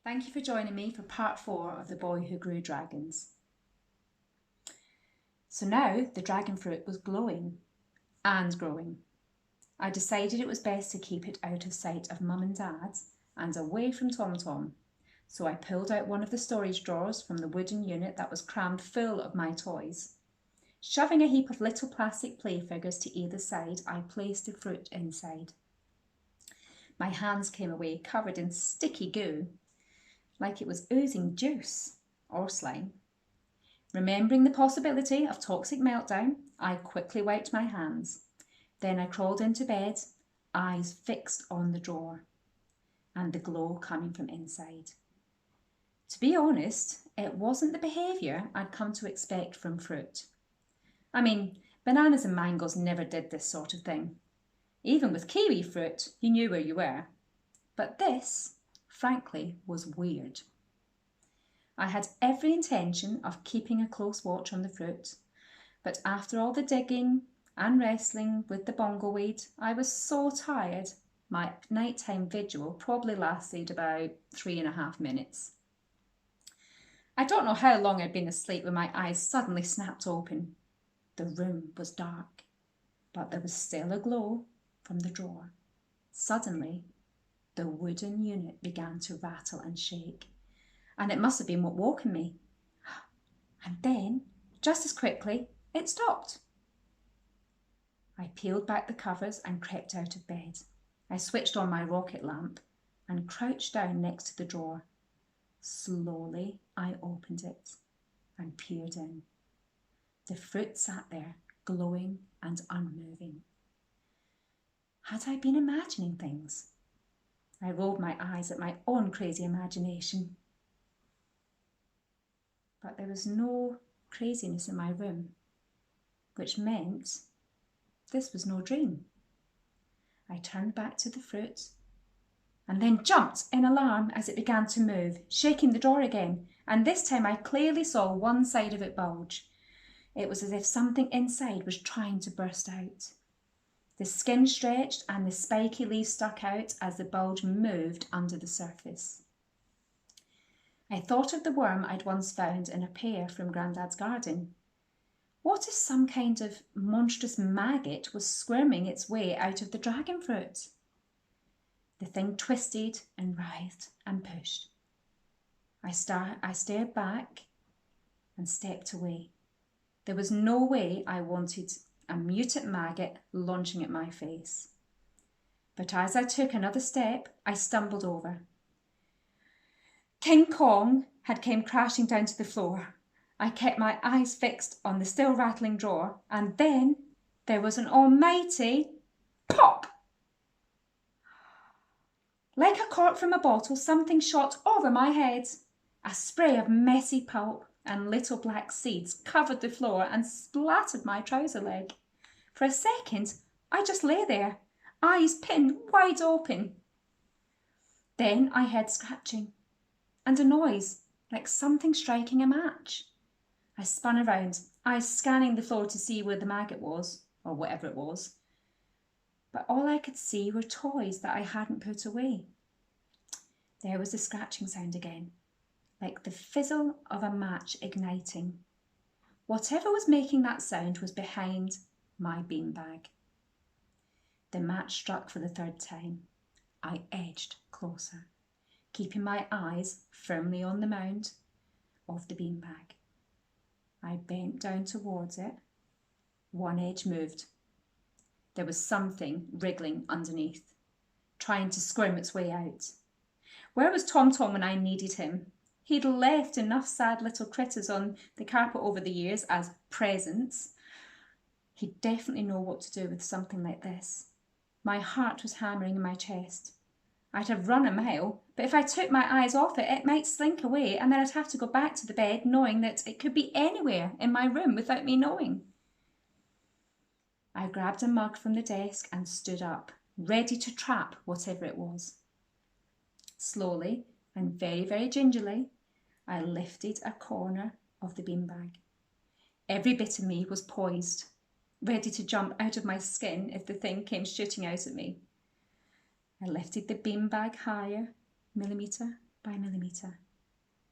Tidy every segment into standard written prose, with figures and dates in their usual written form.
Thank you for joining me for part 4 of The Boy Who Grew Dragons. So now the dragon fruit was glowing and growing. I decided it was best to keep it out of sight of Mum and Dad and away from Tom Tom. So I pulled out one of the storage drawers from the wooden unit that was crammed full of my toys. Shoving a heap of little plastic play figures to either side, I placed the fruit inside. My hands came away covered in sticky goo, like it was oozing juice or slime. Remembering the possibility of toxic meltdown, I quickly wiped my hands. Then I crawled into bed, eyes fixed on the drawer, and the glow coming from inside. To be honest, it wasn't the behaviour I'd come to expect from fruit. I mean, bananas and mangoes never did this sort of thing. Even with kiwi fruit, you knew where you were. But this, frankly, was weird. I had every intention of keeping a close watch on the fruit, but after all the digging and wrestling with the bongleweed, I was so tired. My nighttime vigil probably lasted about 3.5 minutes. I don't know how long I'd been asleep when my eyes suddenly snapped open. The room was dark, but there was still a glow from the drawer. Suddenly, the wooden unit began to rattle and shake, and it must have been what woken me. And then, just as quickly, it stopped. I peeled back the covers and crept out of bed. I switched on my rocket lamp and crouched down next to the drawer. Slowly, I opened it and peered in. The fruit sat there, glowing and unmoving. Had I been imagining things? I rolled my eyes at my own crazy imagination. But there was no craziness in my room, which meant this was no dream. I turned back to the fruit and then jumped in alarm as it began to move, shaking the drawer again, and this time I clearly saw one side of it bulge. It was as if something inside was trying to burst out. The skin stretched and the spiky leaves stuck out as the bulge moved under the surface. I thought of the worm I'd once found in a pear from Grandad's garden. What if some kind of monstrous maggot was squirming its way out of the dragon fruit? The thing twisted and writhed and pushed. I stared back and stepped away. There was no way I wanted a mutant maggot launching at my face. But as I took another step, I stumbled over. King Kong had came crashing down to the floor. I kept my eyes fixed on the still rattling drawer, and then there was an almighty pop! Like a cork from a bottle, something shot over my head. A spray of messy pulp and little black seeds covered the floor and splattered my trouser leg. For a second, I just lay there, eyes pinned wide open. Then I heard scratching and a noise like something striking a match. I spun around, eyes scanning the floor to see where the maggot was, or whatever it was. But all I could see were toys that I hadn't put away. There was the scratching sound again, like the fizzle of a match igniting. Whatever was making that sound was behind my beanbag. The match struck for the third time. I edged closer, keeping my eyes firmly on the mound of the beanbag. I bent down towards it. One edge moved. There was something wriggling underneath, trying to squirm its way out. Where was Tom Tom when I needed him? He'd left enough sad little critters on the carpet over the years as presents. He'd definitely know what to do with something like this. My heart was hammering in my chest. I'd have run a mile, but if I took my eyes off it, it might slink away, and then I'd have to go back to the bed knowing that it could be anywhere in my room without me knowing. I grabbed a mug from the desk and stood up, ready to trap whatever it was. Slowly and very, very gingerly, I lifted a corner of the beanbag. Every bit of me was poised, ready to jump out of my skin if the thing came shooting out at me. I lifted the beanbag higher, millimetre by millimetre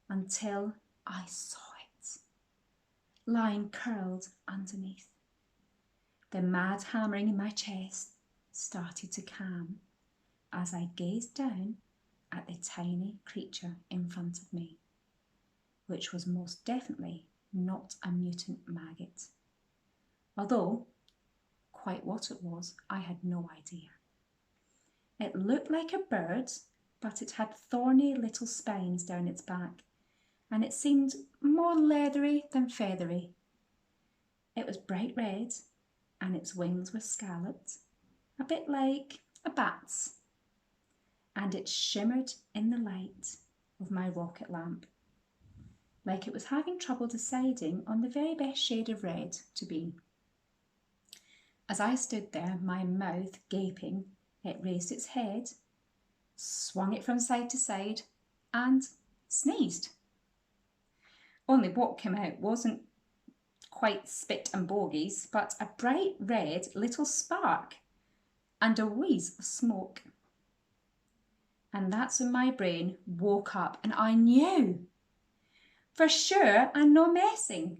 until I saw it, lying curled underneath. The mad hammering in my chest started to calm as I gazed down at the tiny creature in front of me, which was most definitely not a mutant maggot. Although quite what it was, I had no idea. It looked like a bird, but it had thorny little spines down its back, and it seemed more leathery than feathery. It was bright red, and its wings were scalloped, a bit like a bat's, and it shimmered in the light of my rocket lamp, like it was having trouble deciding on the very best shade of red to be. As I stood there, my mouth gaping, it raised its head, swung it from side to side, and sneezed. Only what came out wasn't quite spit and bogies, but a bright red little spark and a wheeze of smoke. And that's when my brain woke up and I knew, for sure and no messing,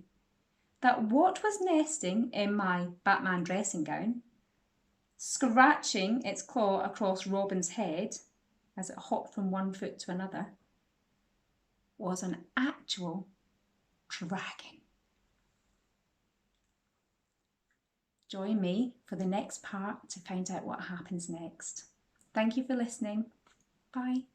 that what was nesting in my Batman dressing gown, scratching its claw across Robin's head as it hopped from one foot to another, was an actual dragon. Join me for the next part to find out what happens next. Thank you for listening. Bye.